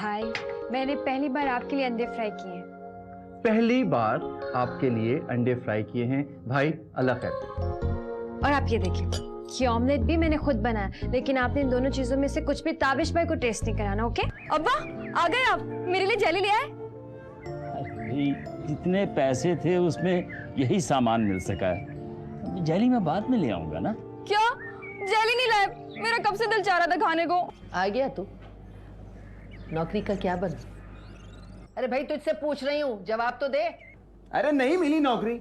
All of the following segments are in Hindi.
भाई, मैंने पहली बार आपके लिए अंडे फ्राई किए हैं। पहली बार आपके लिए अंडे फ्राई किए हैं भाई, अल्लाह खैर। और आप ये देखिए, ये ऑमलेट भी मैंने खुद बनाया, लेकिन आपने इन दोनों चीजों में से कुछ भी ताबिश भाई को टेस्ट नहीं कराना, ओके? अब्बा आ गए आप, मेरे लिए जेली ले आए? अरे जितने पैसे थे उसमें यही सामान मिल सका है, जेली मैं बाद में ले आऊंगा ना। क्या जेली नहीं लाए? मेरा कब से दिल चाह रहा था खाने को। आ गया तू? नौकरी का क्या बना? अरे भाई तुझसे पूछ रही हूँ, जवाब तो दे। अरे नहीं मिली नौकरी।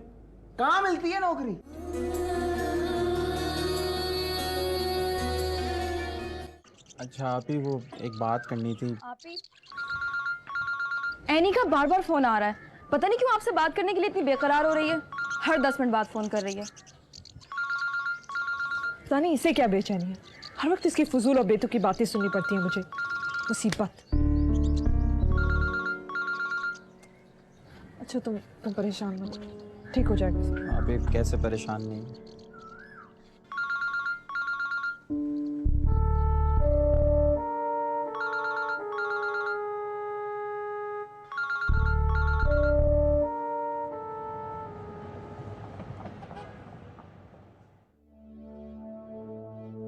कहाँ मिलती है नौकरी? अच्छा आप ही, वो एक बात करनी थी। एनी का बार बार फोन आ रहा है, पता नहीं क्यों आपसे बात करने के लिए इतनी बेकरार हो रही है। हर 10 मिनट बाद फोन कर रही है। पता नहीं इसे क्या बेचैनी है, हर वक्त इसकी फजूल और बेतुकी बातें सुननी पड़ती हैं मुझे। मुसीबत। अच्छा तुम परेशान मत हो, ठीक हो जाएगा। आप ही कैसे परेशान नहीं?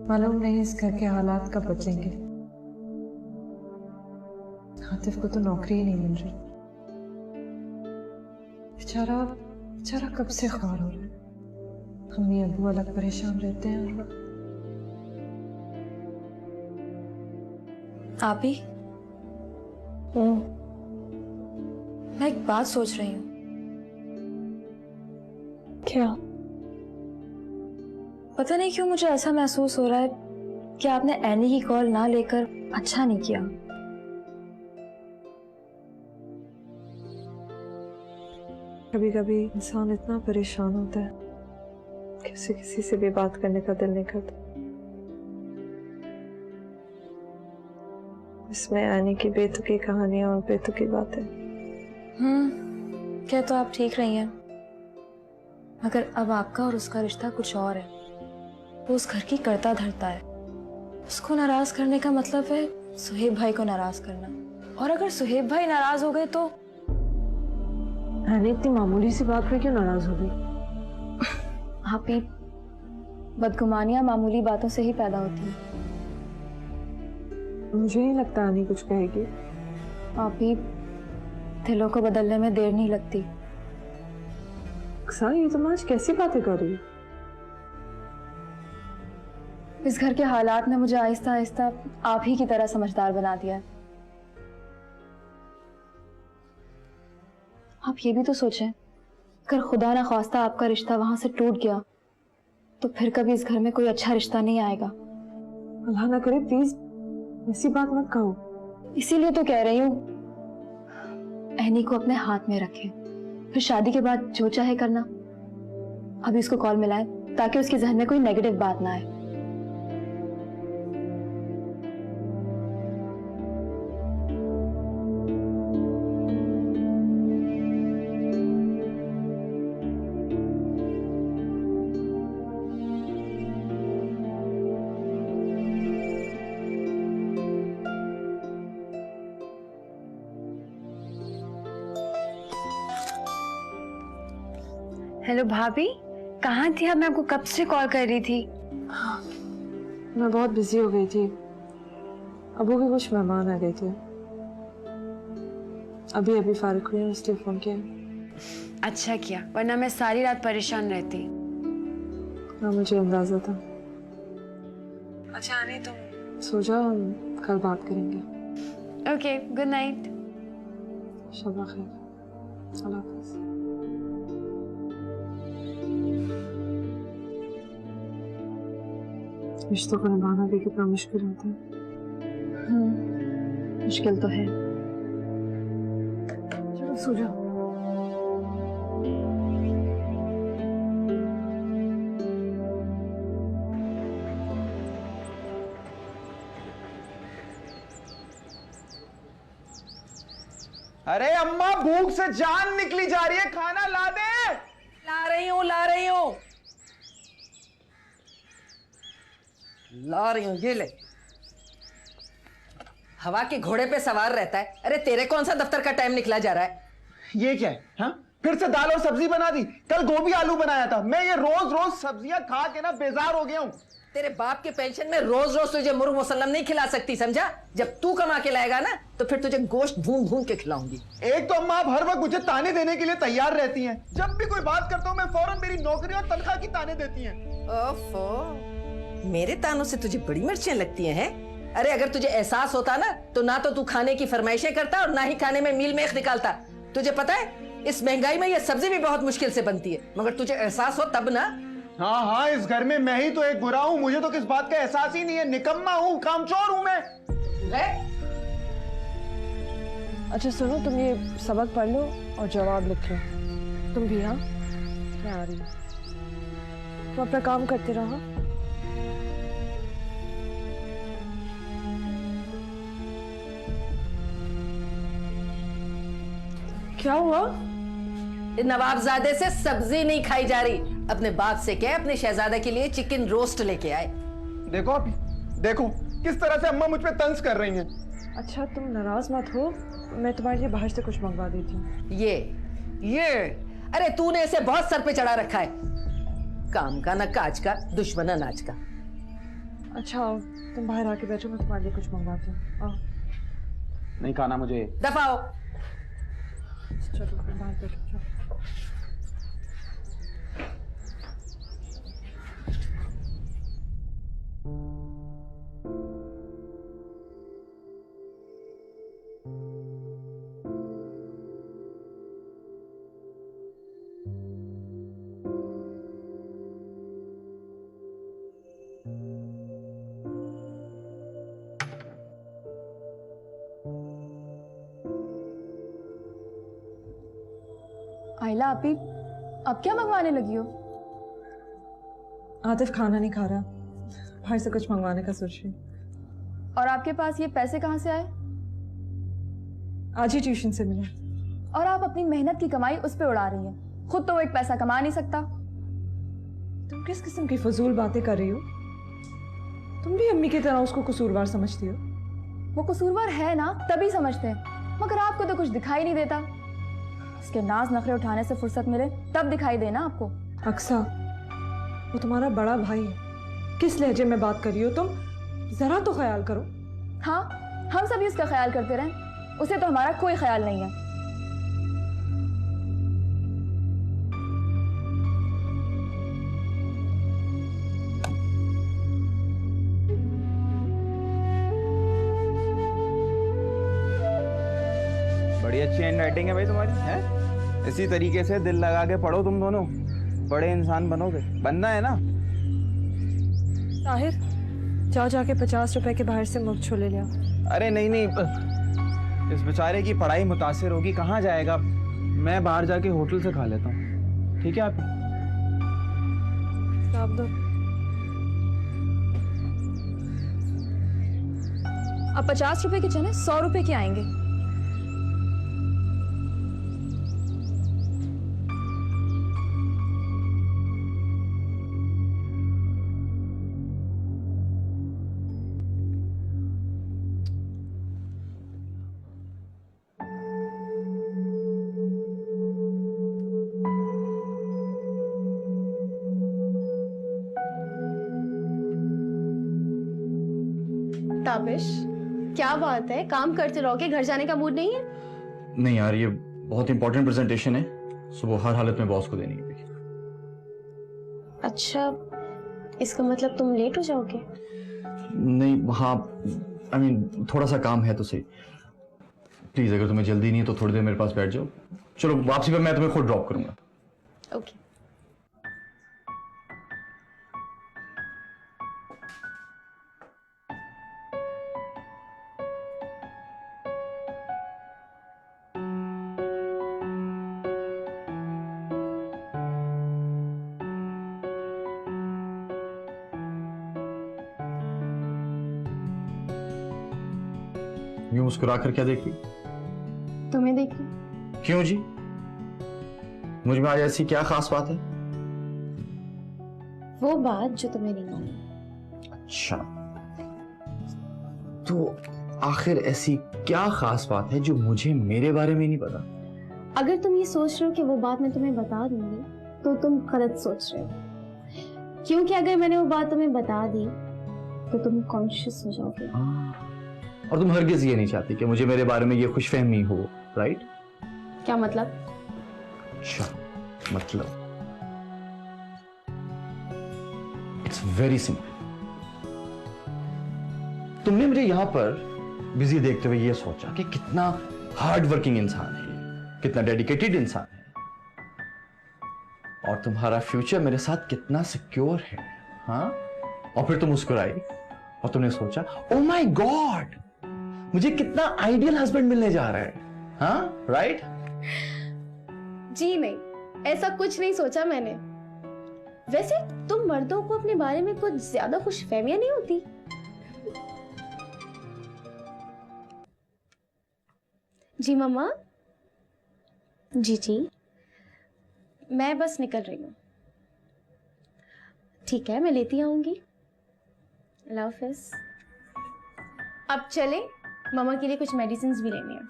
मालूम नहीं इस घर के हालात कब बचेंगे। आतिफ को तो नौकरी ही नहीं मिल रही। बेचारा बेचारा कब से ख्वार हो रहा है। अम्मी अबू अलग परेशान रहते हैं। आप ही, मैं एक बात सोच रही हूँ। क्या? पता नहीं क्यों मुझे ऐसा महसूस हो रहा है कि आपने एनी की कॉल ना लेकर अच्छा नहीं किया। कभी कभी इंसान इतना परेशान होता है कि उसे किसी से भी बात करने का दिल नहीं करता। इसमें आने की बेतुकी कहानियां और बेतुकी बातें। क्या तो आप ठीक रही हैं, मगर अब आपका और उसका रिश्ता कुछ और है। वो उस घर की करता धरता है। उसको नाराज करने का मतलब है सुहेब भाई को नाराज करना, और अगर सुहेब भाई नाराज हो गए तो मैंने इतनी मामूली सी बात पे क्यों नाराज हो गई? आप ही, बदगुमानियां मामूली बातों से ही पैदा होती हैं। मुझे नहीं लगता आनी कुछ कहेगी। आप ही, दिलों को बदलने में देर नहीं लगती। अक्सर ये तुम आज कैसी बातें कर रही हो? इस घर के हालात ने मुझे आहिस्ता आहिस्ता आप ही की तरह समझदार बना दिया है। आप ये भी तो सोचें, अगर खुदा ना ख्वास्ता आपका रिश्ता वहां से टूट गया तो फिर कभी इस घर में कोई अच्छा रिश्ता नहीं आएगा। अल्लाह ना करे, प्लीज ऐसी बात मत कहो। इसीलिए तो कह रही हूँ, एनी को अपने हाथ में रखें, फिर शादी के बाद जो चाहे करना। अभी उसको कॉल मिलाएं ताकि उसके जहन में कोई नेगेटिव बात ना आए। हेलो भाभी, कहाँ थी आप? मैं आपको कब से कॉल कर रही थी। मैं बहुत बिजी हो गई थी, अबू के कुछ मेहमान आ गए थे। अभी अभी फारिग हुई, इसलिए फोन किया। अच्छा किया, वरना मैं सारी रात परेशान रहती। हाँ मुझे अंदाजा था। अच्छा नहीं, तुम सो जाओ, हम कल बात करेंगे। Okay, good night. शब खैर, अल्लाह हाफ़िज़। रिश्तों को निभाना भी कितना मुश्किल होता है। मुश्किल तो है। चलो सो जाओ। अरे अम्मा, भूख से जान निकली जा रही है, खाना ला दे। ला रही हूँ ये ले। हवा के घोड़े पे सवार रहता है। अरे तेरे कौन सा दफ्तर का टाइम निकला जा रहा है? ये क्या है? हाँ, फिर से दाल और सब्जी बना दी। कल गोभी आलू बनाया था। मैं ये रोज रोज सब्जियां खा के ना बेजार हो गया हूँ। तेरे बाप के पेंशन में रोज रोज तुझे मुर्ग मुसल्लम नहीं खिला सकती, समझा? जब तू कमा के लाएगा ना तो फिर तुझे गोश्त भून भून के खिलाऊंगी। एक तो अम्मा आप हर वक्त मुझे ताने देने के लिए तैयार रहती हैं। जब भी कोई बात करता हूँ मैं फौरन मेरी नौकरी और तनख्वाह की ताने देती हैं। ओफो, मेरे तानों से तुझे बड़ी मिर्चें लगती हैं? अरे अगर तुझे एहसास होता ना तो तू खाने की फरमाइशें करता और ना ही खाने में मील मेख निकालता। तुझे पता है इस महंगाई में ये सब्जी भी बहुत मुश्किल से बनती है, मगर तुझे एहसास हो तब ना। हाँ हाँ, इस घर में मैं ही तो एक बुरा हूँ। मुझे तो किस बात का एहसास ही नहीं है। निकम्मा हूँ, कामचोर हूँ मैं। अच्छा सुनो, तुम ये सबक पढ़ लो और जवाब लिख लो। तुम भी? हाँ, मैं आ रही हूँ। तुम अपना काम करते रहो। क्या हुआ? नवाबजादे से सब्जी नहीं खाई जा रही। अपने बाप से कह अपने शहजादा के लिए चिकन रोस्ट लेके आए। देखो अभी, देखो किस तरह से अम्मा मुझ पे तंज कर रही हैं। अच्छा तुम नाराज मत हो, मैं तुम्हारे लिए बाहर से कुछ मंगवा देती हूँ। ये अरे तूने इसे बहुत सर पे चढ़ा रखा है। काम का न काज का, दुश्मन अनाज का। अच्छा आओ, तुम बाहर आके बैठो, मैं तुम्हारे लिए कुछ मंगवाती हूँ। आओ। नहीं खाना मुझे। दफाओ। चलो तुम बाहर बैठो, चलो। आइला आपी, अब क्या मंगवाने लगी हो? आतिफ खाना नहीं खा रहा, बाहर से कुछ मंगवाने का सोच रही। और आपके पास ये पैसे कहाँ से आए? आज ही ट्यूशन से मिले। और आप अपनी मेहनत की कमाई उस पे उड़ा रही हैं। खुद तो वो एक पैसा कमा नहीं सकता। तुम किस किस्म की फजूल बातें कर रही हो? तुम भी अम्मी की तरह उसको कसूरवार समझती हो? वो कसूरवार है ना, तभी समझते हैं, मगर आपको तो कुछ दिखाई नहीं देता। उसके नाज नखरे उठाने से फुर्सत मिले तब दिखाई देना आपको। अक्सा, वो तुम्हारा बड़ा भाई है। किस लहजे में बात कर रही हो तुम? जरा तो ख्याल करो। हाँ, हम सभी उसका ख्याल करते रहें, उसे तो हमारा कोई ख्याल नहीं है। बड़ी अच्छी हैंड राइटिंग है भाई तुम्हारी, है? इसी तरीके से दिल लगा के पढ़ो तुम दोनों, बड़े इंसान बनोगे। बनना है ना? ताहिर, जाओ जाके 50 रुपए के बाहर से मुफ्त छोले ले आओ। अरे नहीं नहीं, इस बेचारे की पढ़ाई मुतासिर होगी, कहाँ जाएगा? मैं बाहर जाके होटल से खा लेता हूँ, ठीक है? आप साफ दो। अब 50 रुपए के चने 100 रुपए के आएंगे। ताबिश, क्या बात है? काम करते रहोगे, घर जाने का मूड नहीं है? नहीं यार, ये बहुत इंपॉर्टेंट प्रेजेंटेशन है, सुबह हर हालत में बॉस को देनी है। अच्छा, इसका मतलब तुम लेट हो जाओगे? नहीं, हाँ, आई मीन थोड़ा सा काम है तो सही। प्लीज अगर तुम्हें जल्दी नहीं है तो थोड़ी देर मेरे पास बैठ जाओ। चलो वापसी पर मैं तुम्हें खुद ड्रॉप करूंगा। ओके। यूं मुस्कुरा कर क्या देख रही? तुम्हें देख रही। क्यों जी? मुझ में आज ऐसी क्या खास बात है? वो बात जो तुम्हें नहीं मालूम। अच्छा, तो आखिर ऐसी क्या खास बात है जो मुझे मेरे बारे में नहीं पता? अगर तुम ये सोच रहे हो कि वो बात मैं तुम्हें बता दूंगी तो तुम गलत सोच रहे हो, क्योंकि अगर मैंने वो बात तुम्हें बता दी तो तुम कॉन्शियस हो जाओगे। और तुम हरगिज ये नहीं चाहती कि मुझे मेरे बारे में ये खुशफहमी हो, राइट? क्या मतलब? अच्छा, मतलब इट्स वेरी सिंपल। तुमने मुझे यहां पर बिजी देखते हुए ये सोचा कि कितना हार्ड वर्किंग इंसान है, कितना डेडिकेटेड इंसान है, और तुम्हारा फ्यूचर मेरे साथ कितना सिक्योर है। हाँ, और फिर तुम मुस्कुराई और तुमने सोचा, ओ माय गॉड, मुझे कितना आइडियल हस्बैंड मिलने जा रहा है। हाँ, राइट? जी नहीं, ऐसा कुछ नहीं सोचा मैंने। वैसे तुम मर्दों को अपने बारे में कुछ ज्यादा खुशफहमियां नहीं होती? जी मम्मा। जी जी, मैं बस निकल रही हूँ। ठीक है, मैं लेती आऊंगी। अल्लाह हाफिज़। अब चले, मम्मा के लिए कुछ मेडिसिन भी लेनी है।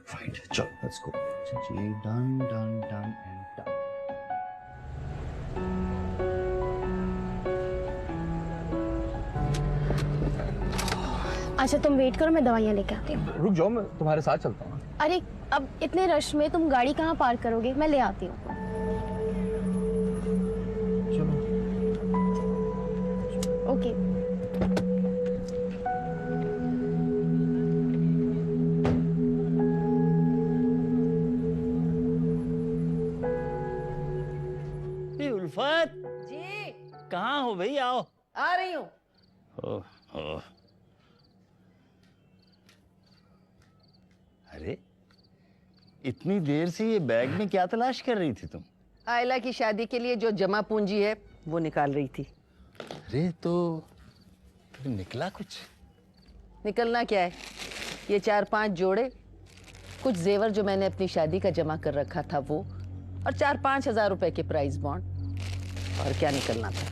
राइट, चलो लेट्स गो। जी, done done done and done. अच्छा तुम वेट करो, मैं दवाइयाँ लेके आती हूँ। रुक जाओ, मैं तुम्हारे साथ चलता हूँ। अरे अब इतने रश में तुम गाड़ी कहाँ पार्क करोगे? मैं ले आती हूँ। चलो। ओके। उल्फत, जी कहाँ हो भाई? आओ। आ रही हूँ। ओह, अरे इतनी देर से ये बैग में क्या तलाश कर रही थी तुम? आयला की शादी के लिए जो जमा पूंजी है वो निकाल रही थी। अरे तो फिर निकला कुछ? निकलना क्या है, ये 4-5 जोड़े, कुछ जेवर जो मैंने अपनी शादी का जमा कर रखा था वो, और 4-5 हजार रुपए के प्राइस बॉन्ड। और क्या निकलना था।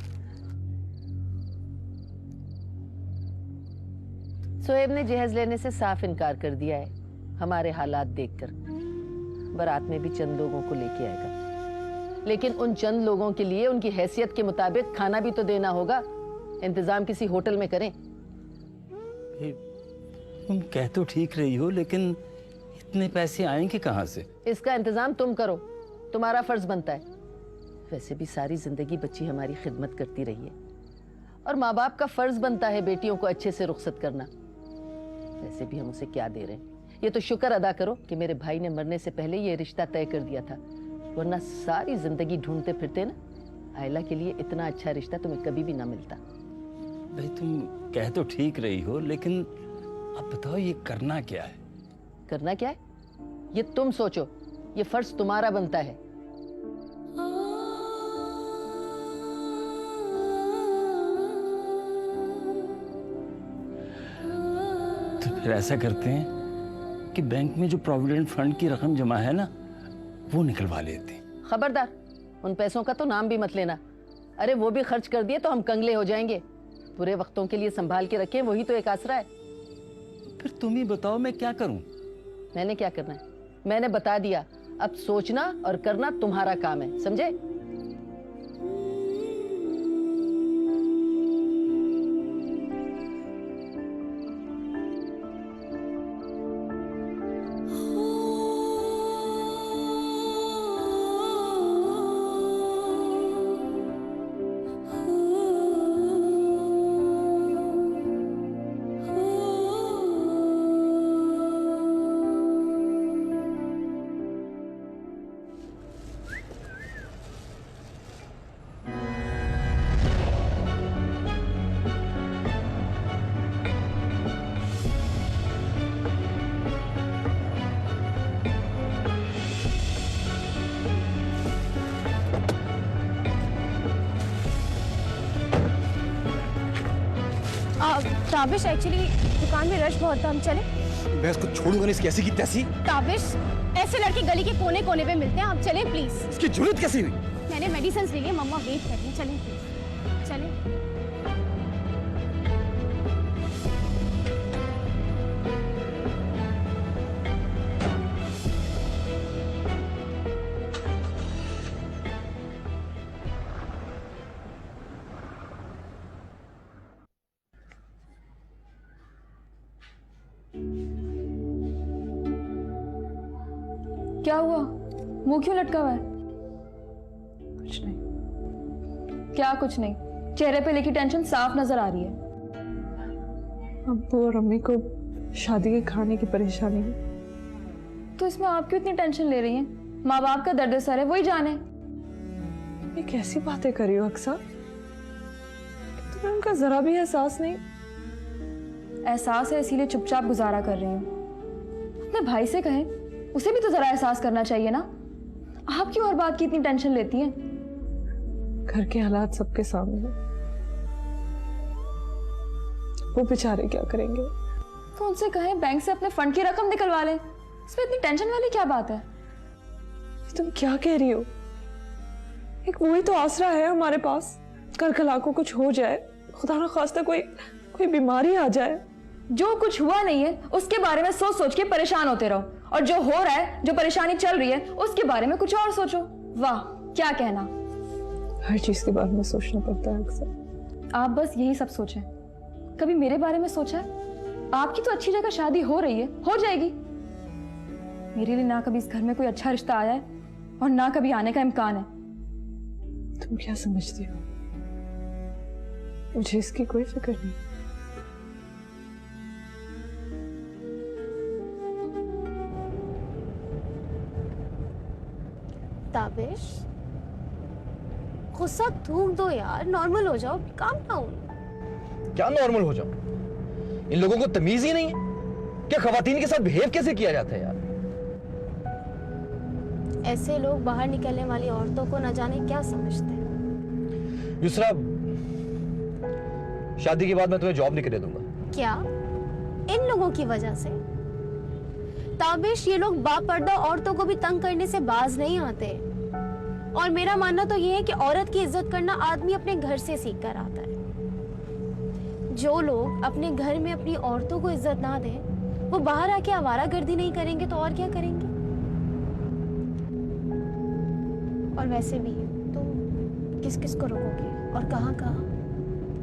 सोहेब ने जहेज लेने से साफ इनकार कर दिया है, हमारे हालात देखकर। बारात में भी चंद लोगों को लेके आएगा, लेकिन उन चंद लोगों के लिए उनकी हैसियत के मुताबिक खाना भी तो देना होगा। इंतजाम किसी होटल में करें। तुम कह तो ठीक रही हो, लेकिन इतने पैसे आएंगे कहाँ से? इसका इंतजाम तुम करो, तुम्हारा फर्ज बनता है। वैसे भी सारी जिंदगी बच्ची हमारी खिदमत करती रही है, और माँ बाप का फर्ज बनता है बेटियों को अच्छे से रुखसत करना। वैसे भी हम उसे क्या दे रहे हैं, ये तो शुक्र अदा करो कि मेरे भाई ने मरने से पहले ये रिश्ता तय कर दिया था, वरना सारी जिंदगी ढूंढते फिरते ना आयला के लिए इतना अच्छा रिश्ता तुम्हें कभी भी ना मिलता। भाई तुम कह तो ठीक रही हो, लेकिन अब बताओ ये करना क्या है? करना क्या है ये तुम सोचो, ये फर्ज तुम्हारा बनता है। तो फिर ऐसा करते हैं कि बैंक में जो प्रोविडेंट फंड की रकम जमा है ना, वो निकलवा लेते हैं। खबरदार, उन पैसों का तो नाम भी मत लेना। अरे वो भी खर्च कर दिए तो हम कंगले हो जाएंगे। बुरे वक्तों के लिए संभाल के रखें, वही तो एक आसरा है। फिर तुम ही बताओ मैं क्या करूं? मैंने क्या करना है मैंने बता दिया, अब सोचना और करना तुम्हारा काम है, समझे? ताबिश, एक्चुअली दुकान में रश बहुत था, हम चले? मैं इसको छोड़ूंगा नहीं, इसकी ऐसी की तैसी। ताबिश, ऐसे लड़के गली के कोने कोने पे मिलते हैं, आप चले प्लीज। इसकी जरूरत कैसी हुई? मैंने मेडिसिन ले लिए, मम्मा वेट कर रही हैं, चलें प्लीज, चलें। क्या हुआ? मुंह क्यों लटका हुआ है? कुछ नहीं। क्या कुछ नहीं? चेहरे पे लिखी टेंशन साफ नजर आ रही है। अब्बू और अम्मी को शादी के खाने की परेशानी है। तो इसमें आप क्यों इतनी टेंशन ले रही हैं? माँ बाप का दर्द सर है, वही जाने। ये कैसी बातें कर रही हो अक्सर? तुम्हें उनका जरा भी एहसास नहीं? एहसास है इसीलिए चुपचाप गुजारा कर रही हूँ। अपने भाई से कहें, उसे भी तो जरा एहसास करना चाहिए ना। आप क्यों हर बात की इतनी टेंशन लेती हैं? घर के हालात सबके सामने हैं। वो बेचारे क्या करेंगे? तो उनसे कहें बैंक से अपने फंड की रकम निकलवा लें। इसमें इतनी टेंशन वाली क्या बात है? तुम क्या कह रही हो? एक वही तो आसरा है हमारे पास। कल कला को कुछ हो जाए, खुदा ना खास्ता कोई बीमारी आ जाए। जो कुछ हुआ नहीं है उसके बारे में सोच सोच के परेशान होते रहो, और जो हो रहा है, जो परेशानी चल रही है, उसके बारे में कुछ और सोचो। वाह, क्या कहना। हर चीज के बारे में सोचना पड़ता है अक्सर। आप बस यही सब सोचें। कभी मेरे बारे में सोचा है? आपकी तो अच्छी जगह शादी हो रही है, हो जाएगी। मेरे लिए ना कभी इस घर में कोई अच्छा रिश्ता आया है और ना कभी आने का इम्कान है। तुम क्या समझती हो? मुझे इसकी कोई फिक्र नहीं। ताबिश, गुस्सा थूक दो यार, नॉर्मल हो जाओ, काम डाउन। क्या नॉर्मल हो जाऊं? इन लोगों को तमीज ही नहीं है क्या खवातीन के साथ बिहेव कैसे किया जाता है यार। ऐसे लोग बाहर निकलने वाली औरतों को न जाने क्या समझते हैं। युसरा, शादी के बाद मैं तुम्हें जॉब नहीं करने दूंगा। क्या? इन लोगों की वजह से? ताबिश, ये लोग बापर्दा औरतों को भी तंग करने से बाज नहीं आते। और मेरा मानना तो ये है कि औरत की इज्जत करना आदमी अपने घर से सीख कर आता है। जो लोग अपने घर में अपनी औरतों को इज्जत ना दें, वो बाहर आके आवारागर्दी नहीं करेंगे तो और क्या करेंगे? और वैसे भी तुम किस किस को रोकोगे और कहाँ कहाँ?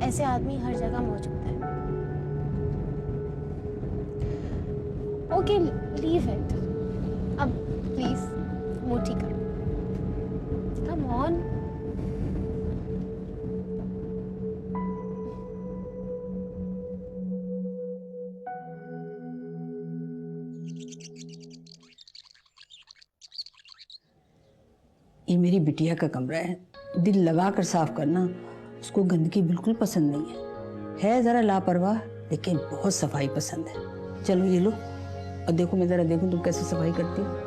ऐसे आदमी हर जगह मौजूद है। Okay, leave it. अब प्लीज मुंह ठीक करो। Come on. ये मेरी बिटिया का कमरा है। दिल लगा कर साफ करना। उसको गंदगी बिल्कुल पसंद नहीं है जरा लापरवाह, लेकिन बहुत सफाई पसंद है। चलो ये लो, और देखो, मैं जरा देखूं तुम कैसे सफाई करती हो।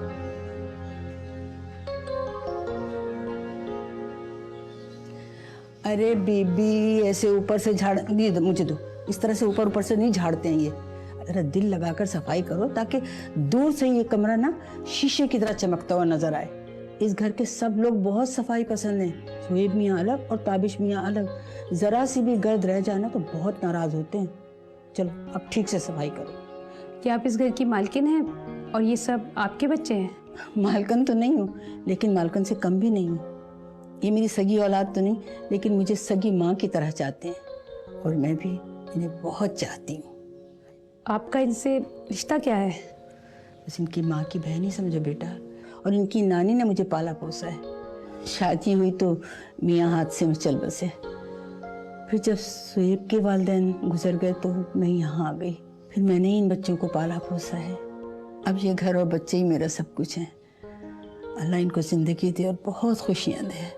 अरे बीबी, ऐसे ऊपर से झाड़ नहीं दो, मुझे दो। इस तरह से ऊपर ऊपर से नहीं झाड़ते हैं ये। जरा दिल लगाकर सफाई करो ताकि दूर से ये कमरा ना शीशे की तरह चमकता हुआ नजर आए। इस घर के सब लोग बहुत सफाई पसंद हैं। सुहेब मियाँ अलग और ताबिश मियाँ अलग। जरा सी भी गर्द रह जाना तो बहुत नाराज होते हैं। चलो अब ठीक से सफाई करो। क्या आप इस घर की मालकिन हैं और ये सब आपके बच्चे हैं? मालकन तो नहीं हूँ, लेकिन मालकन से कम भी नहीं हूँ। ये मेरी सगी औलाद तो नहीं, लेकिन मुझे सगी माँ की तरह चाहते हैं और मैं भी इन्हें बहुत चाहती हूँ। आपका इनसे रिश्ता क्या है? बस इनकी माँ की बहन ही समझो बेटा, और इनकी नानी ने मुझे पाला पोसा है। शादी हुई तो मियाँ हाथ से में चल बसे। फिर जब सुहेब के वालिदैन गुजर गए तो मैं यहाँ आ गई। फिर मैंने ही इन बच्चों को पाला पोसा है। अब ये घर और बच्चे ही मेरा सब कुछ हैं। अल्लाह इनको जिंदगी दे और बहुत खुशियाँ दे।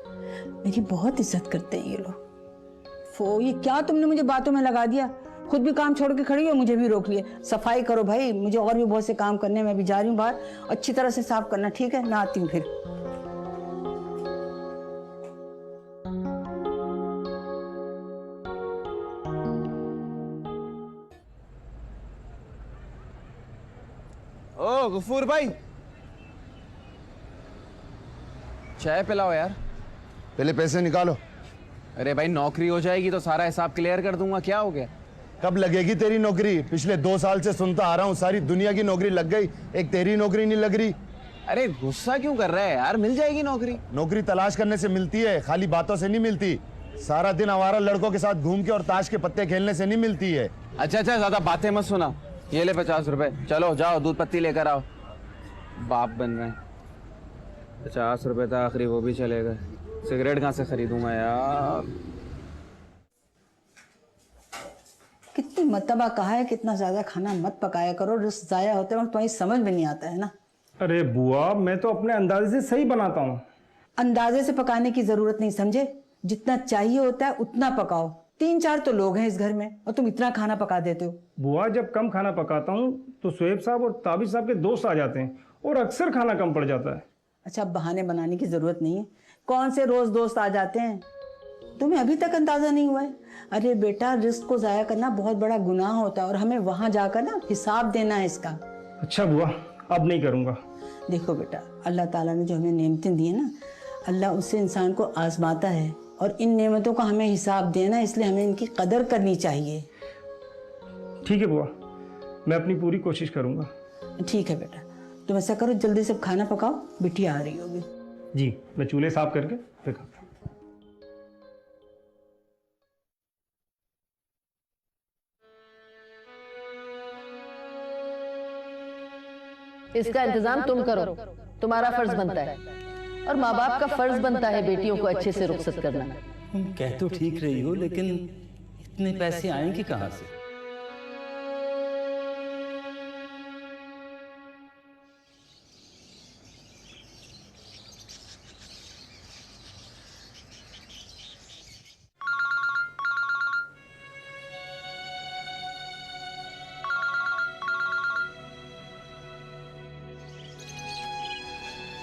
मेरी बहुत इज्जत करते हैं ये लोग। ये क्या तुमने मुझे बातों में लगा दिया? खुद भी काम छोड़ के खड़ी हो, मुझे भी रोक लिए। सफाई करो भाई, मुझे और भी बहुत से काम करने, मैं भी जा रही हूँ बाहर। अच्छी तरह से साफ करना, ठीक है? मैं आती हूँ फिर। ओ गफूर भाई, चाय पिलाओ यार। पहले पैसे निकालो। अरे भाई, नौकरी हो जाएगी तो सारा हिसाब क्लियर कर दूंगा। क्या हो गया? कब लगेगी तेरी नौकरी? पिछले 2 साल से सुनता आ रहा हूँ, सारी दुनिया की नौकरी लग गई, एक तेरी नौकरी नहीं लग रही। अरे गुस्सा क्यों कर रहा है यार? मिल जाएगी नौकरी। नौकरी तलाश करने से मिलती है, खाली बातों से नहीं मिलती। सारा दिन आवारा लड़कों के साथ घूम के और ताश के पत्ते खेलने से नहीं मिलती है। अच्छा, ज्यादा बातें मत सुना। ये ले 50 रुपए, चलो जाओ दूध पत्ती लेकर आओ। बाप बन रहे हैं। ₹50 था आखिरी, वो भी चले गए। सिगरेट कहाँ से खरीदूंगा यार। कितनी मर्तबा कहा है कितना ज्यादा खाना मत पकाया करो, रिस्क जाया होता है और तुम्हारी समझ में नहीं आता है ना। अरे बुआ, मैं तो अपने अंदाजे से सही बनाता हूँ। अंदाजे से पकाने की जरूरत नहीं, समझे? जितना चाहिए होता है उतना पकाओ। 3-4 तो लोग हैं इस घर में और तुम इतना खाना पका देते हो। बुआ, जब कम खाना पकाता हूँ तो शुएब साहब और ताबिश साहब के दोस्त आ जाते हैं और अक्सर खाना कम पड़ जाता है। अच्छा, अब बहाने बनाने की जरूरत नहीं है। कौन से रोज दोस्त आ जाते हैं? तुम्हें अभी तक अंदाजा नहीं हुआ है? अरे बेटा, रिस्क को जाया करना बहुत बड़ा गुनाह होता है और हमें वहां जाकर ना हिसाब देना है इसका। अच्छा बुआ, अब नहीं करूँगा। देखो बेटा, अल्लाह ताला ने जो हमें नेमतें दी है ना, अल्लाह उससे इंसान को आजमाता है और इन नेमतों का हमें हिसाब देना, इसलिए हमें इनकी कदर करनी चाहिए। ठीक है बुआ, मैं अपनी पूरी कोशिश करूँगा। ठीक है बेटा, तुम ऐसा करो, जल्दी से खाना पकाओ, बिटिया आ रही होगी। जी, मैं चूल्हे साफ करके फिर खाता हूँ। इसका इंतजाम तुम करो, तुम्हारा फर्ज बनता है और माँ बाप का फर्ज बनता है बेटियों को अच्छे से रुखसत करना। तुम कह तो ठीक रही हो, लेकिन इतने पैसे आएंगे कहाँ से?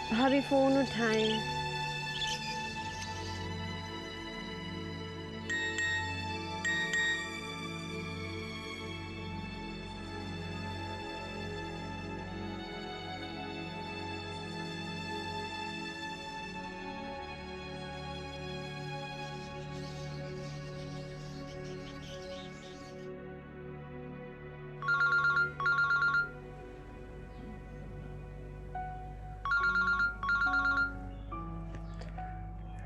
भाभी फोन उठाएं।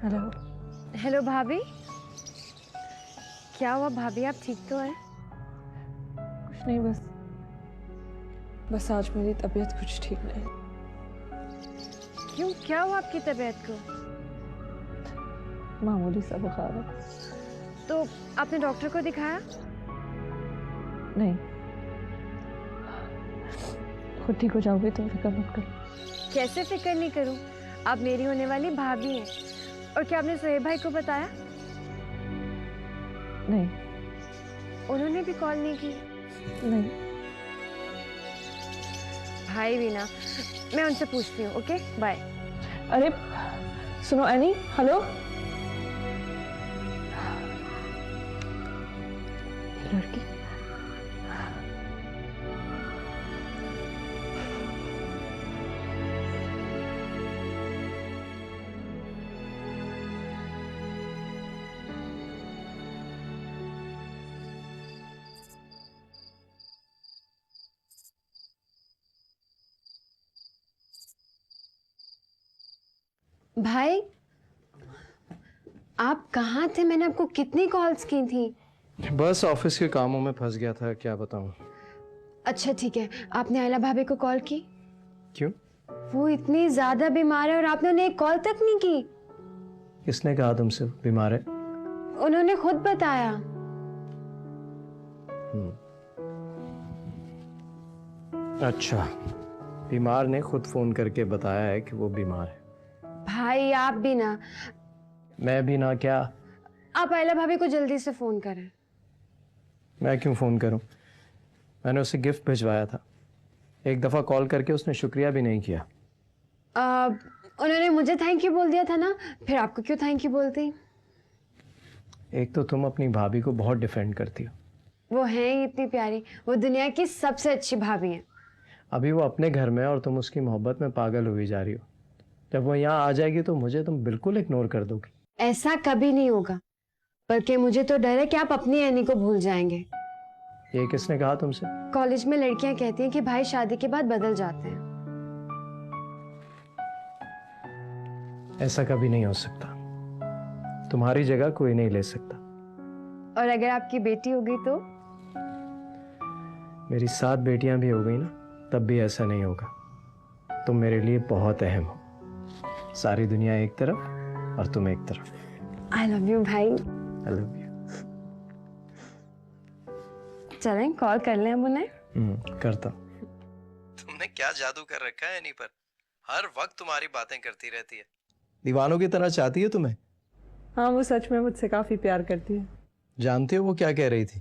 हेलो। हेलो भाभी, क्या हुआ भाभी, आप ठीक तो हैं? कुछ नहीं, बस आज मेरी तबीयत कुछ ठीक नहीं। क्यों, क्या हुआ आपकी तबीयत को? मामूली सा बुखार है। तो आपने डॉक्टर को दिखाया? नहीं, खुद ठीक हो जाओगे तो फिक्र मत करो। कैसे फिक्र नहीं करूं, आप मेरी होने वाली भाभी हैं। और क्या आपने सुहेब भाई को बताया? नहीं। उन्होंने भी कॉल नहीं की? नहीं। भाई भी ना, मैं उनसे पूछती हूँ। Okay, bye. अरे सुनो एनी, हेलो। लड़की भाई, आप कहाँ थे? मैंने आपको कितनी कॉल्स की थी। बस ऑफिस के कामों में फंस गया था, क्या बताऊं। अच्छा ठीक है, आपने आयला भाभी को कॉल की? क्यों? वो इतनी ज्यादा बीमार है और आपने उन्हें एक कॉल तक नहीं की। किसने कहा तुमसे बीमार है? उन्होंने खुद बताया। अच्छा, बीमार ने खुद फोन करके बताया है कि वो बीमार है। भाई आप भी ना। मैं भी ना क्या? आप आयला भाभी को जल्दी से फोन करें। मैं क्यों फोन करूं? मैंने उसे गिफ्ट भिजवाया था, एक दफा कॉल करके उसने शुक्रिया भी नहीं किया। उन्होंने मुझे थैंक यू बोल दिया था ना, फिर आपको क्यों थैंक यू बोलती? एक तो तुम अपनी भाभी को बहुत डिफेंड करती हो। वो है ही इतनी प्यारी, वो दुनिया की सबसे अच्छी भाभी है। अभी वो अपने घर में और तुम उसकी मोहब्बत में पागल हुई जा रही हो। जब वो यहाँ आ जाएगी तो मुझे तुम बिल्कुल इग्नोर कर दोगी। ऐसा कभी नहीं होगा, बल्कि मुझे तो डर है कि आप अपनी एनी को भूल जाएंगे। ये किसने कहा तुमसे? कॉलेज में लड़कियां कहती हैं कि भाई शादी के बाद बदल जाते हैं। ऐसा कभी नहीं हो सकता, तुम्हारी जगह कोई नहीं ले सकता। और अगर आपकी बेटी हो गई तो? मेरी 7 बेटियां भी हो गई ना, तब भी ऐसा नहीं होगा। तुम मेरे लिए बहुत अहम हो। सारी दुनिया एक तरफ और तुम एक तरफ। आई लव यू भाई। I love you. चलें कॉल कर लें अब उन्हें। करता हूँ। तुमने क्या जादू कर रखा है एनी पर? हर वक्त तुम्हारी बातें करती रहती है, दीवानों की तरह चाहती है तुम्हें। हाँ, वो सच में मुझसे काफी प्यार करती है। जानते हो वो क्या कह रही थी?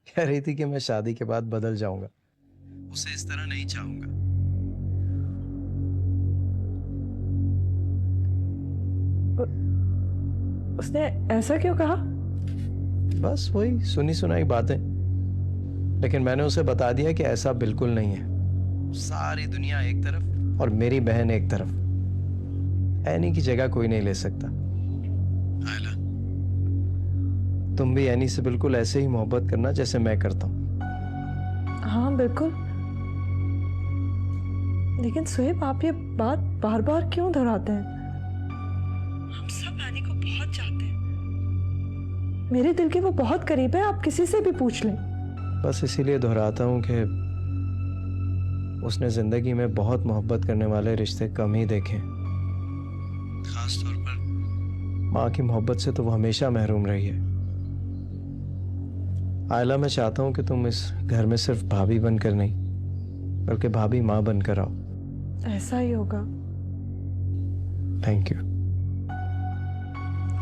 कह रही थी कि मैं शादी के बाद बदल जाऊंगा, उसे इस तरह नहीं चाहूंगा। उसने ऐसा क्यों कहा? बस वही सुनी सुनाई बातें, लेकिन मैंने उसे बता दिया कि ऐसा बिल्कुल नहीं है। सारी दुनिया एक तरफ और मेरी बहन एक तरफ। एनी की जगह कोई नहीं ले सकता। आयला, तुम भी एनी से बिल्कुल ऐसे ही मोहब्बत करना जैसे मैं करता हूँ। हाँ बिल्कुल। लेकिन सुहेब, आप ये बात बार बार क्यों दोहराते हैं? हम सब एनी को बहुत चाहते हैं। मेरे दिल के वो बहुत करीब है, आप किसी से भी पूछ लें। बस इसीलिए दोहराता हूँ कि उसने जिंदगी में बहुत मोहब्बत करने वाले रिश्ते कम ही देखे। खास तौर पर माँ की मोहब्बत से तो वो हमेशा महरूम रही है। आयला, मैं चाहता हूँ कि तुम इस घर में सिर्फ भाभी बनकर नहीं, बल्कि भाभी माँ बनकर आओ। ऐसा ही होगा। Thank you.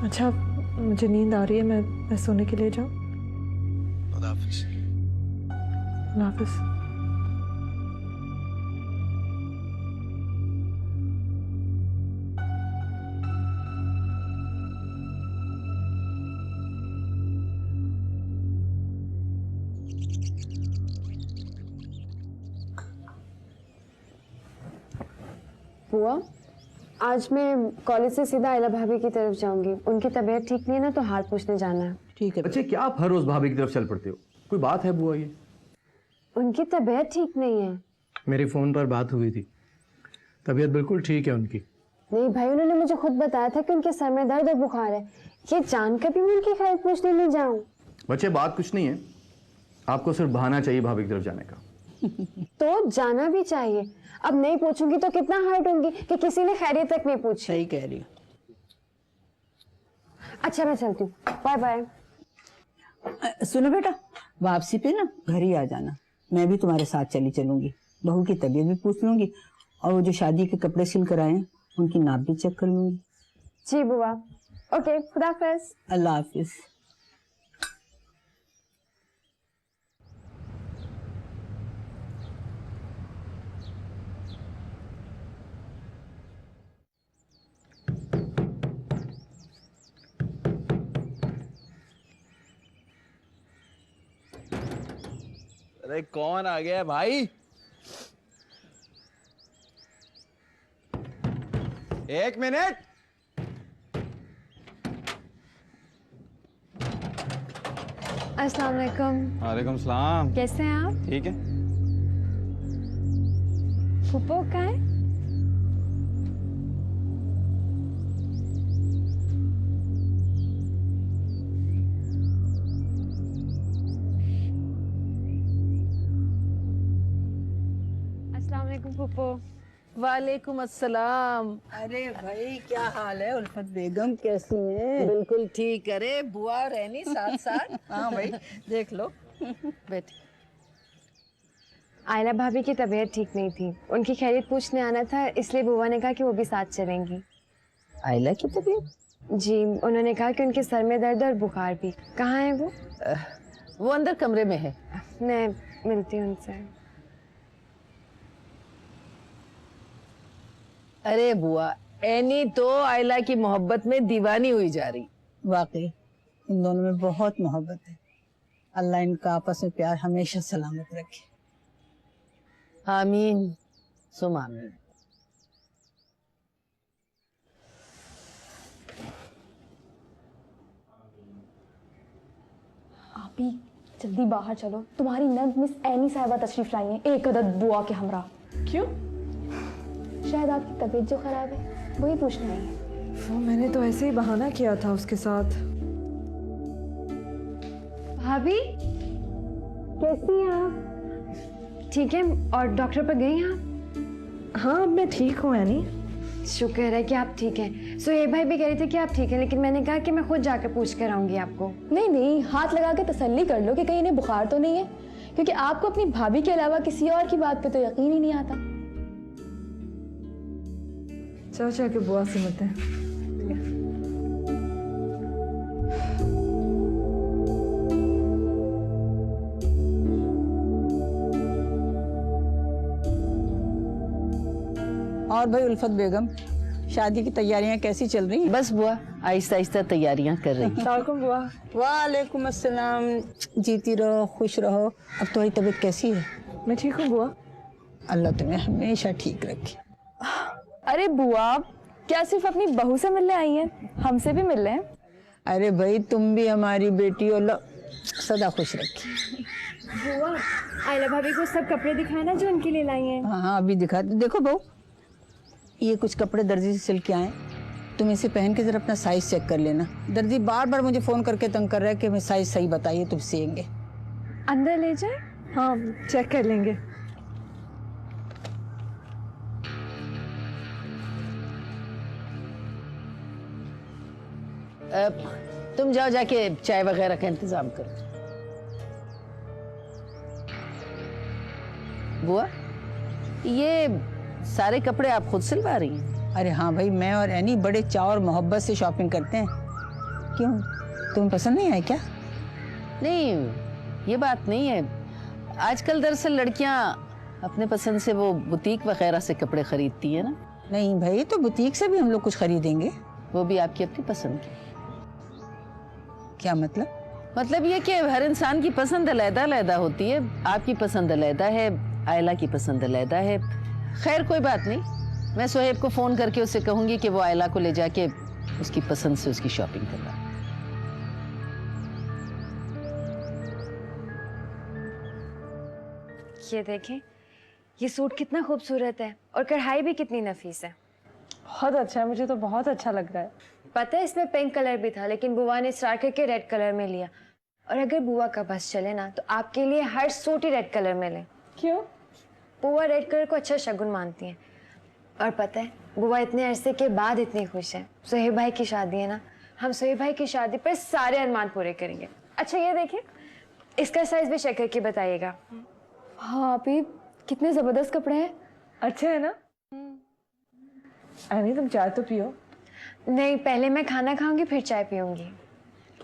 अच्छा, मुझे नींद आ रही है, मैं सोने के लिए जाऊँ? खुदा हाफिज़। अल्लाह हाफिज़। बुआ, आज मैं कॉलेज से सीधा आयला भाभी की तरफ जाऊंगी। उनकी तबीयत ठीक नहीं है ना, तो हाल पूछने जाना है। ठीक है। बच्चे, क्या आप हर रोज भाभी की तरफ चल पड़ते हो? कोई बात है बुआ? ये उनकी तबीयत ठीक नहीं है। मेरी फोन पर बात हुई थी, तबीयत बिल्कुल ठीक है उनकी। नहीं भाई, उन्होंने मुझे खुद बताया था कि उनके सर में दर्द और बुखार है। ये जानकर भी मैं उनकी खैर पूछने नहीं जाऊं। बच्चे, बात कुछ नहीं है, आपको सिर्फ बहाना चाहिए भाभी की तरफ जाने का। तो जाना भी चाहिए। अब नहीं पूछूंगी तो कितना हर्ट होंगी कि किसी ने खैरियत तक नहीं पूछी। सही कह रही हो। अच्छा, मैं चलती हूँ, बाय बाय। सुनो बेटा, वापसी पे ना घर ही आ जाना। मैं भी तुम्हारे साथ चलूंगी। बहू की तबीयत भी पूछ लूंगी और वो जो शादी के कपड़े सिल कर आए हैं उनकी नाप भी चेक कर लूंगी। जी बुआ। ओके, खुदा हाफिज़। अल्लाह हाफिज़। अरे कौन आ गया भाई? एक मिनट। अस्सलाम वालेकुम। वालेकुम सलाम। कैसे हैं आप? ठीक है। फूफो कहाँ है? अस्सलाम वालेकुम फूफो। वालेकुम अस्सलाम। अरे भाई, क्या हाल है? उल्फत बेगम कैसी है? बिल्कुल ठीक। अरे बुआ रहनी साथ साथ। हाँ भाई, देख लो। बैठ। आयला भाभी की तबीयत ठीक नहीं थी, उनकी खैरियत पूछने आना था, इसलिए बुआ ने कहा कि वो भी साथ चलेंगी। आयला की तबीयत? जी, उन्होंने कहा कि उनके सर में दर्द और बुखार भी। कहाँ है वो? वो अंदर कमरे में है। मैं मिलती हूँ उनसे। अरे बुआ, एनी तो आयला की मोहब्बत में दीवानी हुई जा रही। वाकई इन दोनों में बहुत मोहब्बत है। अल्लाह इनका आपस में प्यार हमेशा सलामत रखे। आमीन सुम आमीन। आप ही जल्दी बाहर चलो, तुम्हारी नंद मिस एनी साहिबा तशरीफ लाई हैं, एक अदद बुआ के हमरा। क्यों? शायद आपकी तबीयत जो खराब है वही पूछने आई है। वो मैंने तो ऐसे ही बहाना किया था उसके साथ। भाभी, कैसी हैं आप? ठीक है, और डॉक्टर पर गई हैं आप? हाँ, अब मैं ठीक हूँ एनी। शुक्र है कि आप ठीक हैं। सुहेब भाई भी कह रहे थे कि आप ठीक हैं, लेकिन मैंने कहा कि मैं खुद जाकर पूछ कर आऊंगी आपको। नहीं नहीं, हाथ लगा के तसल्ली कर लो कि कहीं इन्हें बुखार तो नहीं है, क्योंकि आपको अपनी भाभी के अलावा किसी और की बात पे तो यकीन ही नहीं आता। चलो चल के बुआ से मिलते हैं। और भाई उल्फत बेगम, शादी की तैयारियां कैसी चल रही हैं? बस बुआ आहिस्ता आहिस्ता तैयारियां कर रही हैं। वालेकुम बुआ। वालेकुम अस्सलाम। जीती रहो, खुश रहो। अब तुम्हारी तबीयत कैसी है? मैं ठीक हूँ बुआ। अल्लाह तुम्हें हमेशा ठीक रखे। अरे बुआ, क्या सिर्फ अपनी बहू से मिलने आई हैं? हमसे भी मिल लें। अरे भाई तुम भी हमारी बेटी हो, सदा खुश रखी। बुआ, आयला भाभी को सब कपड़े दिखाए ना जो उनके लिए लाई हैं। हाँ हाँ अभी दिखाते। देखो बहू, ये कुछ कपड़े दर्जी से सिल के आए, तुम इसे पहन के जरा अपना साइज चेक कर लेना। दर्जी बार बार मुझे फोन करके तंग कर रहा है कि हमें साइज सही बताइए, तुम सिएंगे। अंदर ले जाए? हाँ चेक कर लेंगे। तुम जाओ जाके चाय वगैरह का इंतजाम करो। बुआ, ये सारे कपड़े आप खुद सिलवा रही हैं? अरे हाँ भाई, मैं और एनी बड़े चाव और मोहब्बत से शॉपिंग करते हैं। क्यों, तुम्हें पसंद नहीं आया क्या? नहीं, ये बात नहीं है। आजकल दरअसल लड़कियां अपने पसंद से वो बुटीक वगैरह से कपड़े खरीदती है ना। नहीं भाई, तो बुटीक से भी हम लोग कुछ खरीदेंगे। वो भी आपकी अपनी पसंद की। क्या मतलब? मतलब ये कि हर इंसान की पसंद अलग-अलग होती है। आपकी पसंद अलग है, आयला की पसंद अलग है। खैर कोई बात नहीं, मैं सुहेब को फोन करके उससे कहूंगी कि वो आयला को ले जाके उसकी पसंद से उसकी शॉपिंग करवा। ये देखें, ये सूट कितना खूबसूरत है और कढ़ाई भी कितनी नफीस है। बहुत अच्छा है, मुझे तो बहुत अच्छा लग रहा है। पता है इसमें पिंक कलर भी था, लेकिन बुआ ने इस्रार करके रेड कलर में लिया। और अगर बुआ का बस चले ना तो आपके लिए हर सूट ही रेड कलर में ले। क्यों? बुआ रेड कलर को अच्छा शगुन मानती हैं। और पता है बुआ इतने अरसे के बाद इतनी खुश है। सुहेब भाई की शादी है ना, हम सुहेब भाई की शादी पर सारे अरमान पूरे करेंगे। अच्छा ये देखें, इसका साइज भी चेक करके बताइएगा। हाँ अभी कितने जबरदस्त कपड़े हैं। अच्छे है ना? अरे तुम चाय तो पियो। नहीं, पहले मैं खाना खाऊंगी फिर चाय पीऊंगी।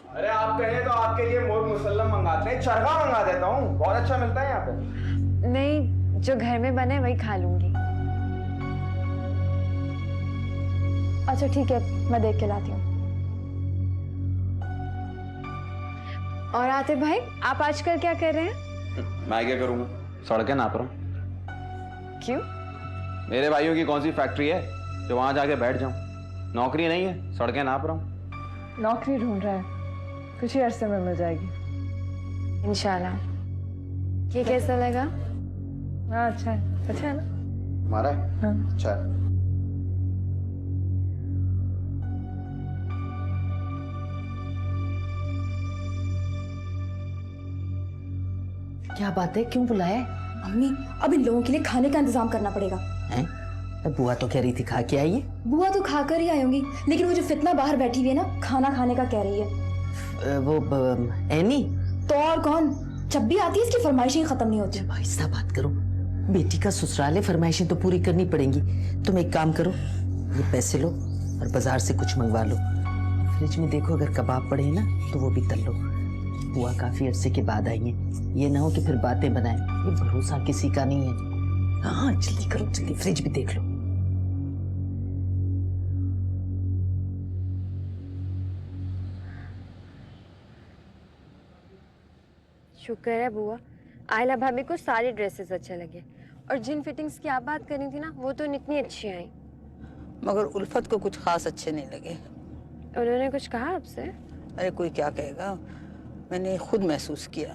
अरे आप कहें तो आपके लिए मोर मुसल्लम मंगाते हैं, चरगा मंगा देता हूँ, बहुत अच्छा मिलता है यहाँ पे। नहीं, जो घर में बने वही खा लूंगी। अच्छा ठीक है, मैं देख के लाती हूँ। और आतिफ भाई, आप आजकल क्या कर रहे हैं? मैं क्या करूँगा, सड़कें नाप रहा हूँ। क्यों? मेरे भाइयों की कौन सी फैक्ट्री है जो वहां जाके बैठ जाऊं? नौकरी नहीं है, सड़कें नाप रहा हूँ। नौकरी ढूंढ रहा है, कुछ ही अरसे में मिल जाएगी इंशाल्लाह। ये कैसा लगा? हाँ अच्छा है ना? हमारा है? हाँ। अच्छा है। क्या बात है, क्यों बुलाया है? अम्मी, अब इन लोगों के लिए खाने का इंतजाम करना पड़ेगा। हैं? बुआ तो कह रही थी खा के आइए। बुआ तो खाकर ही आई होंगी, लेकिन वो जो फितना बाहर बैठी हुई है ना, खाना खाने का कह रही है। वो एनी तो और कौन? जब भी आती है इसकी फरमाइशें खत्म नहीं होती। आहिस्ता बात करो, बेटी का ससुराल है, फरमाइशें तो पूरी करनी पड़ेंगी। तुम एक काम करो, ये पैसे लो और बाजार से कुछ मंगवा लो। फ्रिज में देखो, अगर कबाब पड़े हैं ना तो वो भी तल लो। बुआ काफी अरसे के बाद आई है, ये ना हो कि फिर बातें बनाए। ये भरोसा किसी का नहीं है। हाँ जल्दी करो, जल्दी फ्रिज भी देख लो। शुक्र है बुआ, आयला भाभी को सारी ड्रेसेस अच्छे लगे। और जिन फिटिंग्स की आप बात कर रही थी ना, वो तो इतनी अच्छी आई। मगर उल्फत को कुछ खास अच्छे नहीं लगे। उन्होंने कुछ कहा आपसे? अरे कोई क्या कहेगा, मैंने खुद महसूस किया।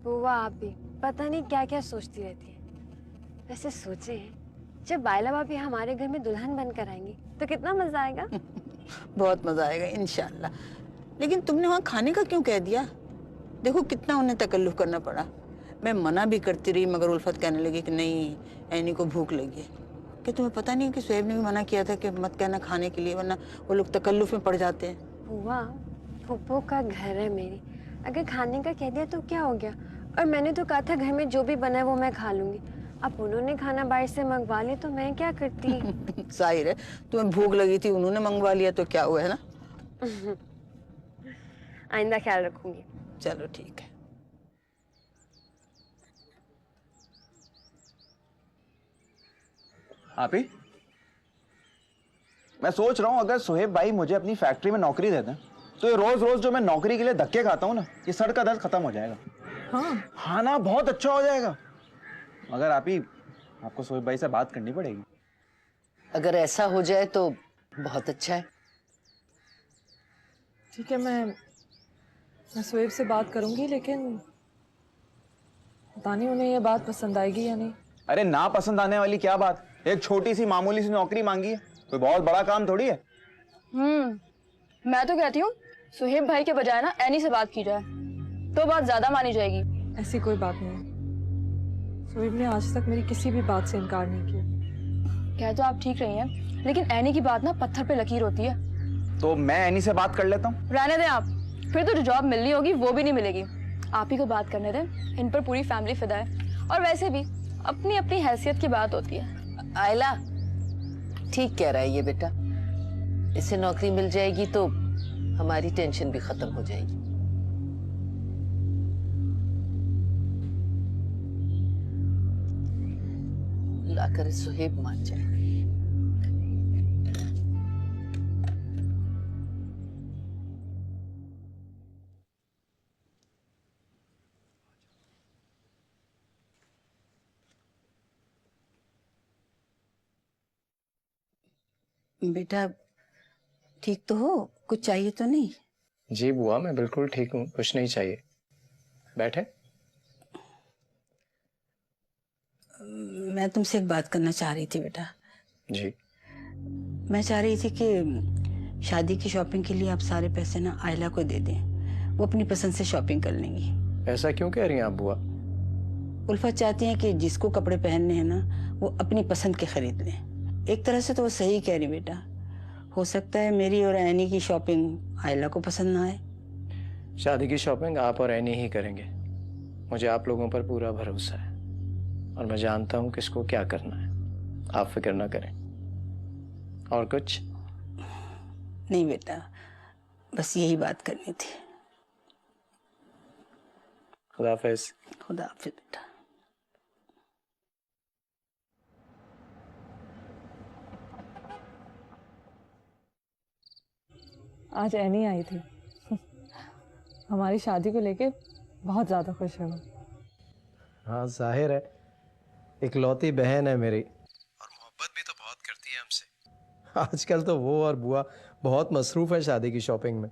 बुआ आप भी पता नहीं क्या क्या सोचती रहती है। वैसे सोचे जब आयला भाभी हमारे घर में दुल्हन बनकर आएंगी तो कितना मजा आएगा। बहुत मजा आएगा इंशाल्लाह। लेकिन तुमने वहाँ खाने का क्यों कह दिया? देखो कितना उन्हें तकल्लुफ करना पड़ा। मैं मना भी करती रही, मगर उल्फत कहने लगी कि नहीं, ऐनी को भूख लगी है। कि तुम्हें पता नहीं कि सुहेब ने भी मना किया था कि मत कहना खाने के लिए, वरना वो लोग तकल्लुफ में पड़ जाते हैं। बुआ, फूफो का घर है मेरी, अगर खाने का कह दिया तो क्या हो गया? और मैंने तो कहा था घर में जो भी बना है वो मैं खा लूंगी। अब उन्होंने खाना बाहर से मंगवा लिया तो मैं क्या करती? जाहिर है तुम्हें भूख लगी थी, उन्होंने मंगवा लिया तो क्या हुआ, है ना? आइंदा ख्याल रखूंगी। चलो ठीक है। आप ही, मैं सोच रहा हूँ अगर सुहेब भाई मुझे अपनी फैक्ट्री में नौकरी दे दें तो ये रोज रोज जो मैं नौकरी के लिए धक्के खाता हूँ ना, ये सर का दर्द खत्म हो जाएगा। हाँ ना, बहुत अच्छा हो जाएगा। मगर आप ही, आपको सुहेब भाई से बात करनी पड़ेगी। अगर ऐसा हो जाए तो बहुत अच्छा है। ठीक है, मैं सुहेब से बात करूंगी, लेकिन पता नहीं उन्हें ये बात पसंद आएगी या नहीं। अरे ना पसंद आने वाली क्या बात, एक छोटी सी मामूली सी नौकरी मांगी है, कोई बहुत बड़ा काम थोड़ी है। मैं तो कहती हूँ सुहेब भाई के बजाय ना एनी से बात की जाए तो बात ज्यादा मानी जाएगी। ऐसी कोई बात नहीं, सुहेब ने आज तक मेरी किसी भी बात से इनकार नहीं किया। कह तो आप ठीक रही हैं, लेकिन एनी की बात ना पत्थर पे लकीर होती है। तो मैं एनी से बात कर लेता हूँ। रहने दें आप, फिर तो जो जॉब मिलनी होगी वो भी नहीं मिलेगी। आप ही को बात करने दें, इन पर पूरी फैमिली फिदा है। और वैसे भी अपनी अपनी हैसियत की बात होती है। आयला ठीक कह रहा है ये बेटा, इसे नौकरी मिल जाएगी तो हमारी टेंशन भी खत्म हो जाएगी। लाकर सुहेब मान जाए। बेटा ठीक तो हो? कुछ चाहिए तो नहीं? जी बुआ, मैं बिल्कुल ठीक हूँ, कुछ नहीं चाहिए। बैठे। मैं तुमसे एक बात करना चाह रही थी बेटा। जी। मैं चाह रही थी कि शादी की शॉपिंग के लिए आप सारे पैसे ना आयला को दे दें, वो अपनी पसंद से शॉपिंग कर लेंगी। ऐसा क्यों कह रही हैं आप बुआ? उल्फत चाहती हैं कि जिसको कपड़े पहनने हैं ना वो अपनी पसंद के खरीद लें। एक तरह से तो वो सही कह रही बेटा, हो सकता है मेरी और एनी की शॉपिंग आयला को पसंद ना आए। शादी की शॉपिंग आप और एनी ही करेंगे, मुझे आप लोगों पर पूरा भरोसा है और मैं जानता हूँ किसको क्या करना है। आप फिक्र ना करें। और कुछ? नहीं बेटा, बस यही बात करनी थी। खुदा हाफिज। खुदा हाफिज बेटा। आज एनी आई थी। हमारी शादी को लेके बहुत ज़्यादा खुश है वो। हाँ जाहिर है, इकलौती बहन है मेरी और मोहब्बत भी तो बहुत करती है हमसे। आजकल तो वो और बुआ बहुत मसरूफ है शादी की शॉपिंग में।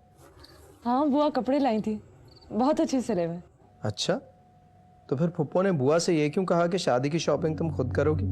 हाँ, बुआ कपड़े लाई थी, बहुत अच्छे सिले हुए। अच्छा, तो फिर फुप्पो ने बुआ से ये क्यों कहा कि शादी की शॉपिंग तुम खुद करोगी?